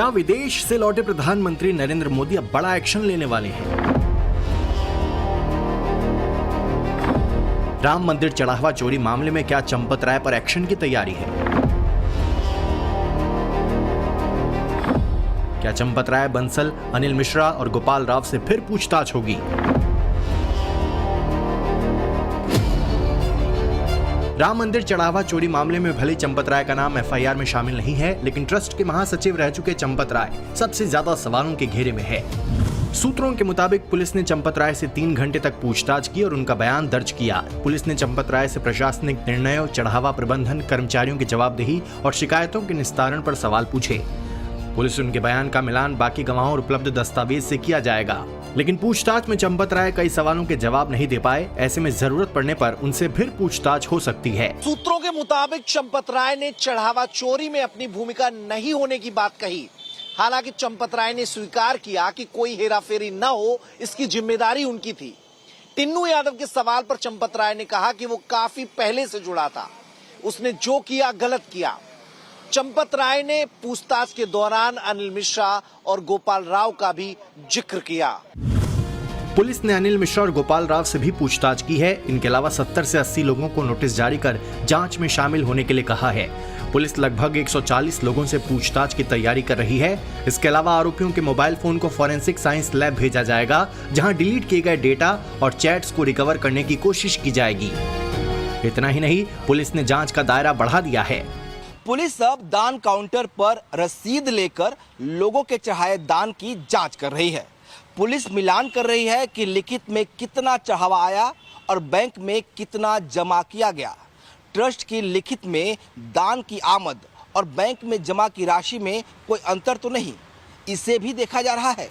क्या विदेश से लौटे प्रधानमंत्री नरेंद्र मोदी अब बड़ा एक्शन लेने वाले हैं? राम मंदिर चढ़ावा चोरी मामले में क्या चंपत राय पर एक्शन की तैयारी है? क्या चंपत राय, बंसल, अनिल मिश्रा और गोपाल राव से फिर पूछताछ होगी? राम मंदिर चढ़ावा चोरी मामले में भले चंपत राय का नाम एफआईआर में शामिल नहीं है, लेकिन ट्रस्ट के महासचिव रह चुके चंपत राय सबसे ज्यादा सवालों के घेरे में है। सूत्रों के मुताबिक पुलिस ने चंपत राय से 3 घंटे तक पूछताछ की और उनका बयान दर्ज किया। पुलिस ने चंपत राय से प्रशासनिक निर्णयों, चढ़ावा प्रबंधन, कर्मचारियों की जवाबदेही और शिकायतों के निस्तारण पर सवाल पूछे। पुलिस उनके बयान का मिलान बाकी गवाहों और उपलब्ध दस्तावेज से किया जाएगा, लेकिन पूछताछ में चंपत राय कई सवालों के जवाब नहीं दे पाए। ऐसे में जरूरत पड़ने पर उनसे फिर पूछताछ हो सकती है। सूत्रों के मुताबिक चंपत राय ने चढ़ावा चोरी में अपनी भूमिका नहीं होने की बात कही। हालांकि चंपत राय ने स्वीकार किया कि कोई हेराफेरी न हो, इसकी जिम्मेदारी उनकी थी। टिन्नू यादव के सवाल पर चंपत राय ने कहा कि वो काफी पहले से जुड़ा था, उसने जो किया गलत किया। चंपत राय ने पूछताछ के दौरान अनिल मिश्रा और गोपाल राव का भी जिक्र किया। पुलिस ने अनिल मिश्रा और गोपाल राव से भी पूछताछ की है। इनके अलावा 70 से 80 लोगों को नोटिस जारी कर जांच में शामिल होने के लिए कहा है। पुलिस लगभग 140 लोगों से पूछताछ की तैयारी कर रही है। इसके अलावा आरोपियों के मोबाइल फोन को फॉरेंसिक साइंस लैब भेजा जाएगा, जहां डिलीट किए गए डेटा और चैट्स को रिकवर करने की कोशिश की जाएगी। इतना ही नहीं, पुलिस ने जांच का दायरा बढ़ा दिया है। पुलिस अब दान काउंटर पर रसीद लेकर लोगों के चढ़ाए दान की जांच कर रही है। पुलिस मिलान कर रही है कि लिखित में कितना चढ़ावा आया और बैंक में कितना जमा किया गया। ट्रस्ट की लिखित में दान की आमद और बैंक में जमा की राशि में कोई अंतर तो नहीं, इसे भी देखा जा रहा है।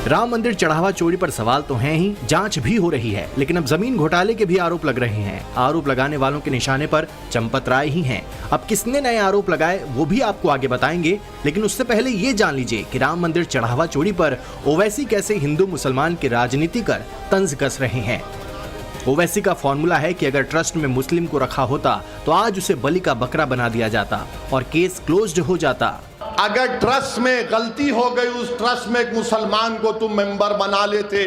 राम मंदिर चढ़ावा चोरी पर सवाल तो हैं ही, जांच भी हो रही है, लेकिन अब जमीन घोटाले के भी आरोप लग रहे हैं। आरोप लगाने वालों के निशाने पर चंपत राय ही हैं। अब किसने नए आरोप लगाए वो भी आपको आगे बताएंगे, लेकिन उससे पहले ये जान लीजिए कि राम मंदिर चढ़ावा चोरी पर ओवैसी कैसे हिंदू मुसलमान की राजनीति कर तंज कस रहे हैं। ओवैसी का फॉर्मूला है कि अगर ट्रस्ट में मुस्लिम को रखा होता तो आज उसे बलि का बकरा बना दिया जाता और केस क्लोज्ड हो जाता। अगर ट्रस्ट में गलती हो गई, उस ट्रस्ट में एक मुसलमान को तुम मेंबर बना लेते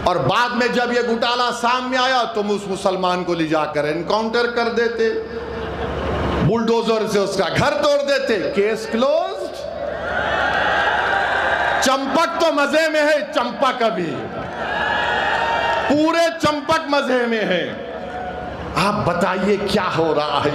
और बाद में जब ये घोटाला सामने आया तुम उस मुसलमान को ले जाकर एनकाउंटर कर देते, बुलडोजर से उसका घर तोड़ देते, केस क्लोज्ड। चंपक तो मजे में है, चंपक अभी पूरे चंपक मजे में है। आप बताइए क्या हो रहा है,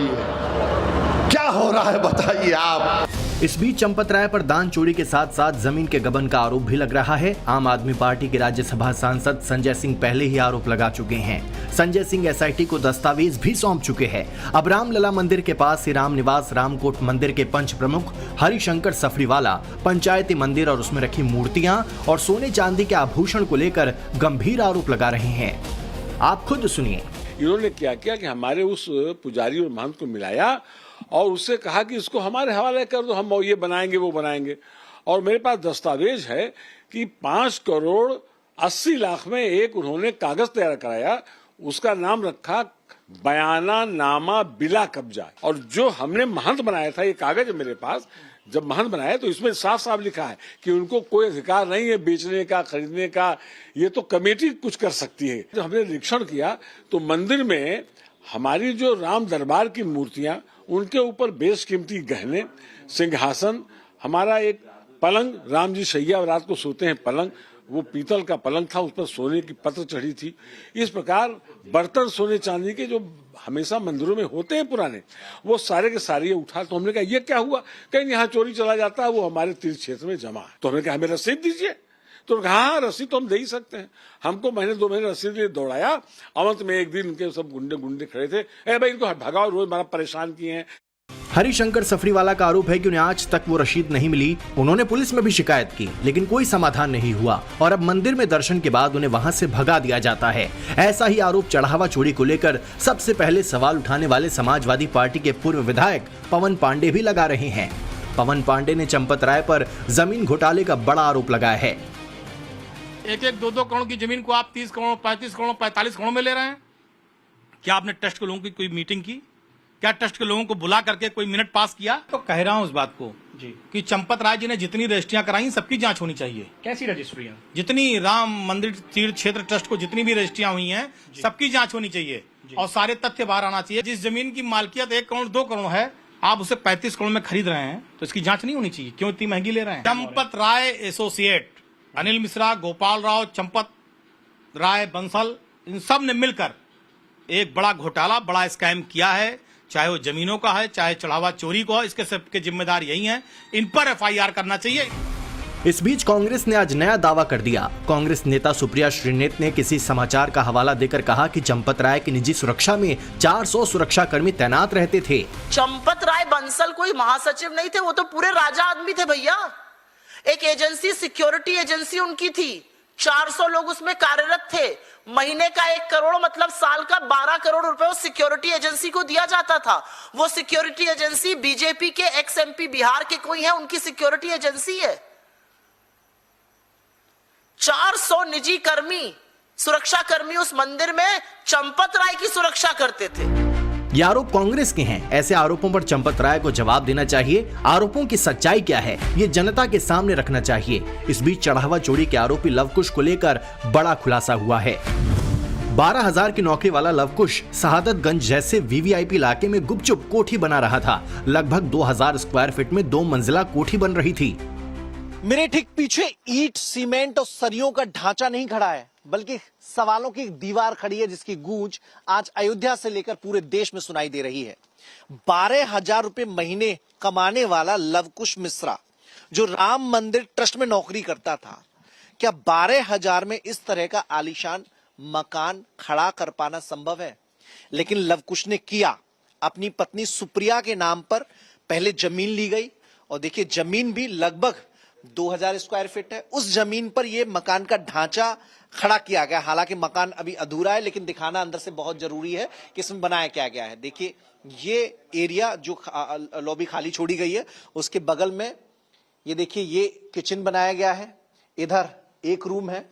क्या हो रहा है बताइए आप। इस बीच चंपत राय पर दान चोरी के साथ साथ जमीन के गबन का आरोप भी लग रहा है। आम आदमी पार्टी के राज्यसभा सांसद संजय सिंह पहले ही आरोप लगा चुके हैं। संजय सिंह एसआईटी को दस्तावेज भी सौंप चुके हैं। अब रामलला मंदिर के पास ही राम निवास रामकोट मंदिर के पंच प्रमुख हरिशंकर सफरीवाला पंचायती मंदिर और उसमें रखी मूर्तियां और सोने चांदी के आभूषण को लेकर गंभीर आरोप लगा रहे हैं। आप खुद सुनिए। इन्होंने क्या किया कि हमारे उस पुजारी और महंत को मिलाया और उससे कहा कि इसको हमारे हवाले कर दो, हम ये बनाएंगे वो बनाएंगे। और मेरे पास दस्तावेज है कि 5 करोड़ 80 लाख में एक उन्होंने कागज तैयार कराया, उसका नाम रखा बयाना नामा बिला कब्जा। और जो हमने महंत बनाया था, ये कागज है मेरे पास, जब महंत बनाया तो इसमें साफ साफ लिखा है कि उनको कोई अधिकार नहीं है बेचने का, खरीदने का, ये तो कमेटी कुछ कर सकती है। जब हमने निरीक्षण किया तो मंदिर में हमारी जो राम दरबार की मूर्तियां, उनके ऊपर बेशकीमती गहने, सिंहासन, हमारा एक पलंग, राम जी शैया रात को सोते हैं पलंग, वो पीतल का पलंग था, उस पर सोने की पत्र चढ़ी थी। इस प्रकार बर्तन सोने चांदी के जो हमेशा मंदिरों में होते हैं पुराने, वो सारे के सारे उठा। तो हमने कहा ये क्या हुआ, कहीं यहाँ चोरी चला जाता है, वो हमारे तीर्थ क्षेत्र में जमा है। तो हमने कहा हमें रसीद दीजिए। तो हाँ, रसीद तो हम दे ही सकते हैं। हमको महीने 2 महीने रसीद लिए दौड़ाया। अंत में एक दिन उनके सब गुंडे खड़े थे, ए भाई इनको भगाओ, रोज हमारा परेशान किए हैं। हरिशंकर सफरीवाला का आरोप है कि उन्हें आज तक वो रसीद नहीं मिली। उन्होंने पुलिस में भी शिकायत की, लेकिन कोई समाधान नहीं हुआ और अब मंदिर में दर्शन के बाद उन्हें वहां से भगा दिया जाता है। ऐसा ही आरोप चढ़ावा चोरी को लेकर सबसे पहले सवाल उठाने वाले समाजवादी पार्टी के पूर्व विधायक पवन पांडे भी लगा रहे हैं। पवन पांडे ने चंपत राय पर जमीन घोटाले का बड़ा आरोप लगाया है। 1-2 करोड़ की जमीन को आप 30 करोड़, 35 करोड़, 45 करोड़ में ले रहे हैं। क्या आपने ट्रस्ट के लोगों की कोई मीटिंग की? क्या ट्रस्ट के लोगों को बुला करके कोई मिनट पास किया? तो कह रहा हूं उस बात को जी कि चंपत राय जी ने जितनी रजिस्ट्रियां कराई सबकी जांच होनी चाहिए। कैसी रजिस्ट्रियां? जितनी राम मंदिर तीर्थ क्षेत्र ट्रस्ट को जितनी भी रजिस्ट्रियां हुई हैं सबकी जांच होनी चाहिए और सारे तथ्य बाहर आना चाहिए। जिस जमीन की मालकियत 1 करोड़ 2 करोड़ है, आप उसे 35 करोड़ में खरीद रहे हैं तो इसकी जांच नहीं होनी चाहिए? क्यों इतनी महंगी ले रहे हैं? चंपत राय एसोसिएट, अनिल मिश्रा, गोपाल राव, चंपत राय बंसल, इन सब ने मिलकर एक बड़ा घोटाला, बड़ा स्कैम किया है। चाहे वो जमीनों का है, चाहे चढ़ावा चोरी को है, इसके सबके जिम्मेदार यही हैं। इन पर FIR करना चाहिए। इस बीच कांग्रेस ने आज नया दावा कर दिया। कांग्रेस नेता सुप्रिया श्रीनेत ने किसी समाचार का हवाला देकर कहा कि चंपत राय की निजी सुरक्षा में 400 सुरक्षाकर्मी तैनात रहते थे। चंपत राय बंसल कोई महासचिव नहीं थे, वो तो पूरे राजा आदमी थे भैया। एक एजेंसी, सिक्योरिटी एजेंसी उनकी थी, 400 लोग उसमें कार्यरत थे। महीने का 1 करोड़ मतलब साल का 12 करोड़ रुपए उस सिक्योरिटी एजेंसी को दिया जाता था। वो सिक्योरिटी एजेंसी बीजेपी के एक्स MP बिहार के कोई है, उनकी सिक्योरिटी एजेंसी है। 400 निजी कर्मी, सुरक्षा कर्मी उस मंदिर में चंपत राय की सुरक्षा करते थे। ये आरोप कांग्रेस के हैं। ऐसे आरोपों पर चंपत राय को जवाब देना चाहिए। आरोपों की सच्चाई क्या है, ये जनता के सामने रखना चाहिए। इस बीच चढ़ावा चोरी के आरोपी लवकुश को लेकर बड़ा खुलासा हुआ है। 12,000 की नौकरी वाला लवकुश शहादतगंज जैसे VVIP इलाके में गुपचुप कोठी बना रहा था। लगभग 2000 स्क्वायर फीट में 2 मंजिला कोठी बन रही थी। मेरे ठीक पीछे ईंट, सीमेंट और सरियों का ढांचा नहीं खड़ा है, बल्कि सवालों की एक दीवार खड़ी है जिसकी गूंज आज अयोध्या से लेकर पूरे देश में सुनाई दे रही है। 12,000 रुपए महीने कमाने वाला लवकुश मिश्रा, जो राम मंदिर ट्रस्ट में नौकरी करता था, क्या 12,000 में इस तरह का आलीशान मकान खड़ा कर पाना संभव है? लेकिन लवकुश ने किया। अपनी पत्नी सुप्रिया के नाम पर पहले जमीन ली गई और देखिए जमीन भी लगभग 2000 स्क्वायर फीट है। उस जमीन पर यह मकान का ढांचा खड़ा किया गया। हालांकि मकान अभी अधूरा है, लेकिन दिखाना अंदर से बहुत जरूरी है कि इसमें बनाया क्या गया है। देखिए ये एरिया जो लॉबी खाली छोड़ी गई है, उसके बगल में ये देखिए ये किचन बनाया गया है। इधर एक रूम है।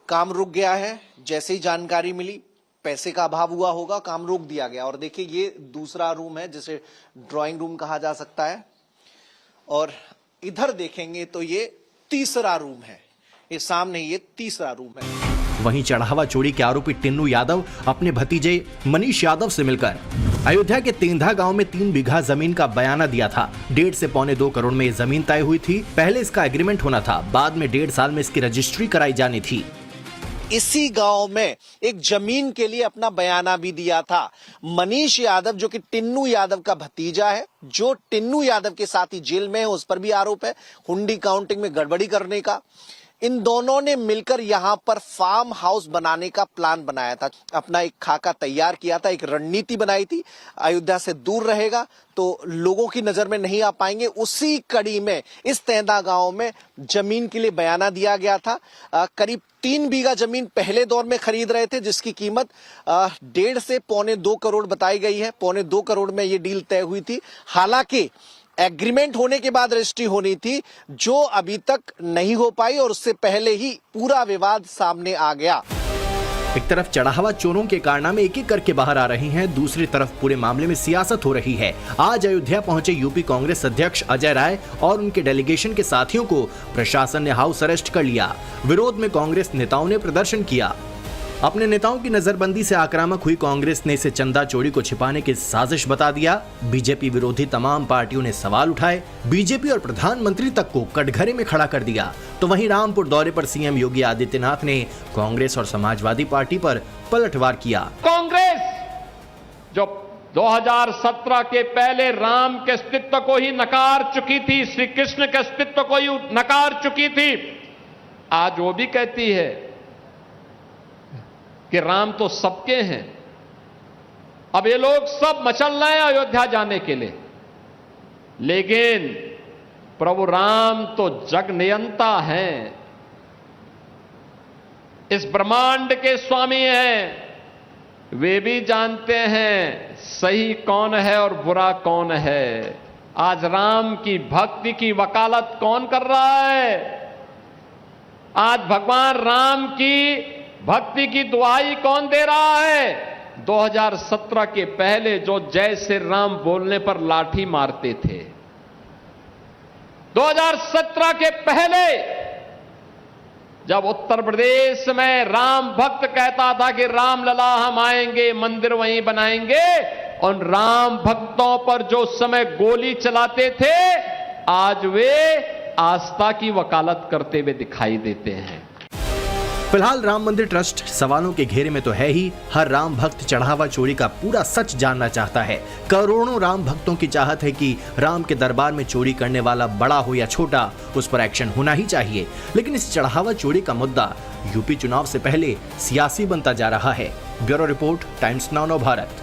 काम रुक गया है। जैसे ही जानकारी मिली, पैसे का अभाव हुआ होगा, काम रोक दिया गया। और देखिए ये दूसरा रूम है जिसे ड्राइंग रूम कहा जा सकता है। और इधर देखेंगे तो ये तीसरा रूम है। ये सामने ये तीसरा रूम है। वहीं चढ़ावा चोरी के आरोपी टिन्नू यादव अपने भतीजे मनीष यादव से मिलकर अयोध्या के तेंधा गांव में 3 बीघा जमीन का बयाना दिया था। 1.5 से पौने 2 करोड़ में ये जमीन तय हुई थी। पहले इसका एग्रीमेंट होना था, बाद में 1.5 साल में इसकी रजिस्ट्री कराई जानी थी। इसी गांव में एक जमीन के लिए अपना बयाना भी दिया था मनीष यादव, जो कि टिन्नू यादव का भतीजा है, जो टिन्नू यादव के साथ ही जेल में है। उस पर भी आरोप है हुंडी काउंटिंग में गड़बड़ी करने का। इन दोनों ने मिलकर यहां पर फार्म हाउस बनाने का प्लान बनाया था। अपना एक खाका तैयार किया था, एक रणनीति बनाई थी। अयोध्या से दूर रहेगा तो लोगों की नजर में नहीं आ पाएंगे। उसी कड़ी में इस तेंदा गांव में जमीन के लिए बयाना दिया गया था। करीब 3 बीघा जमीन पहले दौर में खरीद रहे थे, जिसकी कीमत 1.5 से पौने 2 करोड़ बताई गई है। पौने 2 करोड़ में यह डील तय हुई थी। हालांकि एग्रीमेंट होने के बाद रजिस्ट्री होनी थी, जो अभी तक नहीं हो पाई और उससे पहले ही पूरा विवाद सामने आ गया। एक तरफ चढ़ावा चोरों के कारनामे एक एक करके बाहर आ रही हैं, दूसरी तरफ पूरे मामले में सियासत हो रही है। आज अयोध्या पहुंचे यूपी कांग्रेस अध्यक्ष अजय राय और उनके डेलीगेशन के साथियों को प्रशासन ने हाउस अरेस्ट कर लिया। विरोध में कांग्रेस नेताओं ने प्रदर्शन किया। अपने नेताओं की नजरबंदी से आक्रामक हुई कांग्रेस ने इसे चंदा चोरी को छिपाने की साजिश बता दिया। बीजेपी विरोधी तमाम पार्टियों ने सवाल उठाए। बीजेपी और प्रधानमंत्री तक को कटघरे में खड़ा कर दिया। तो वहीं रामपुर दौरे पर सीएम योगी आदित्यनाथ ने कांग्रेस और समाजवादी पार्टी पर पलटवार किया। कांग्रेस जो 2017 के पहले राम के अस्तित्व को ही नकार चुकी थी, श्री कृष्ण के अस्तित्व को ही नकार चुकी थी, आज वो भी कहती है कि राम तो सबके हैं। अब ये लोग सब मचल रहे हैं अयोध्या जाने के लिए, लेकिन प्रभु राम तो जग नियंता हैं, इस ब्रह्मांड के स्वामी हैं। वे भी जानते हैं सही कौन है और बुरा कौन है। आज राम की भक्ति की वकालत कौन कर रहा है? आज भगवान राम की भक्ति की दुहाई कौन दे रहा है? 2017 के पहले जो जय श्री राम बोलने पर लाठी मारते थे, 2017 के पहले जब उत्तर प्रदेश में राम भक्त कहता था कि राम लला हम आएंगे, मंदिर वहीं बनाएंगे, उन राम भक्तों पर जो समय गोली चलाते थे, आज वे आस्था की वकालत करते हुए दिखाई देते हैं। फिलहाल राम मंदिर ट्रस्ट सवालों के घेरे में तो है ही। हर राम भक्त चढ़ावा चोरी का पूरा सच जानना चाहता है। करोड़ों राम भक्तों की चाहत है कि राम के दरबार में चोरी करने वाला बड़ा हो या छोटा, उस पर एक्शन होना ही चाहिए। लेकिन इस चढ़ावा चोरी का मुद्दा यूपी चुनाव से पहले सियासी बनता जा रहा है। Bureau report, times now Bharat.